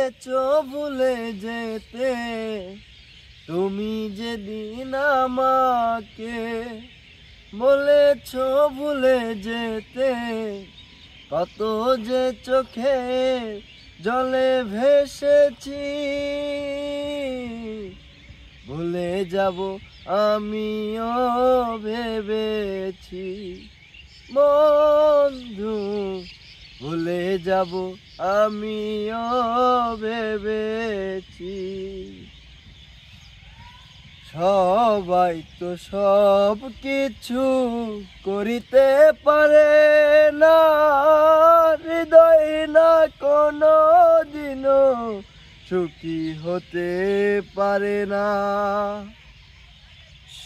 বলেছো ভুলে যেতে, তুমি যেদিন আমাকে বলেছো ভুলে যেতে, কত যে চোখে জলে ভেসেছি। ভুলে যাব আমিও ভেবেছি বন্ধু, ভুলে যাব আমিও ভেবেছি। সবাই তো সব কিছু করিতে পারে না, হৃদয় না কোনো দিনও সুখী হতে পারে না।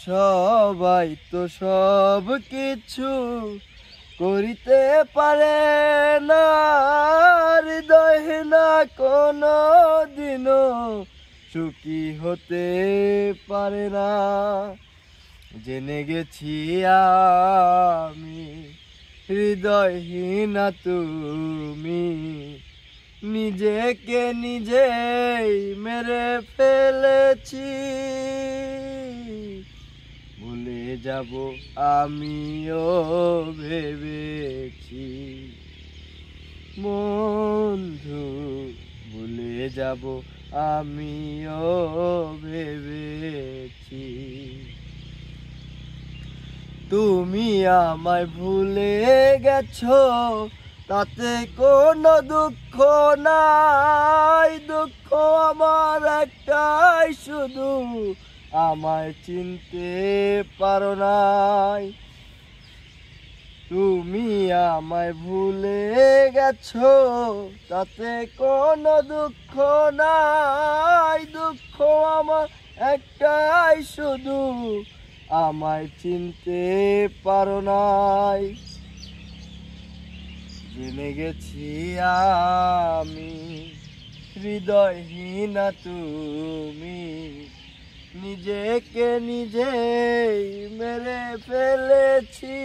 সবাই তো সব কিছু করিতে পারে না, হৃদয় না কোনো দিনও সুখী হতে পারে না। জেনে গেছি আমি হৃদয়হীনা তুমি, নিজেকে নিজেই মেরে ফেলেছি। ভুলে যাব আমিও ভেবেছি বন্ধু, ভুলে যাব আমিও ভেবেছি। তুমি আমায় ভুলে গেছো, তাতে কোনো দুঃখ নাই। দুঃখ আমার একটাই শুধু, আমায় চিনতে পারো নাই। তুমি আমায় ভুলে গেছো, তাতে কোনো দুঃখ নাই। দুঃখ আমার একটাই শুধু, আমায় চিনতে পারো নাই। জেনে গেছি আমি হৃদয়হীনা তুমি, নিজেকে নিজেই মেরে ফেলেছি।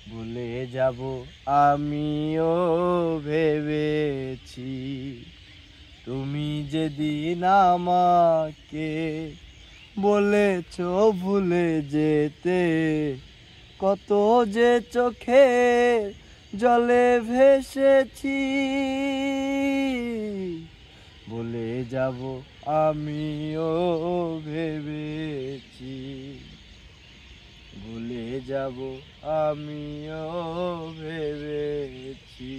ভুলে যাব আমিও ভেবেছি, তুমি যেদিন আমাকে বলেছো ভুলে যেতে, কত যে চোখে জলে ভেসেছি। ভুলে যাব আমিও ভেবেছি, ভুলে যাব আমিও ভেবেছি।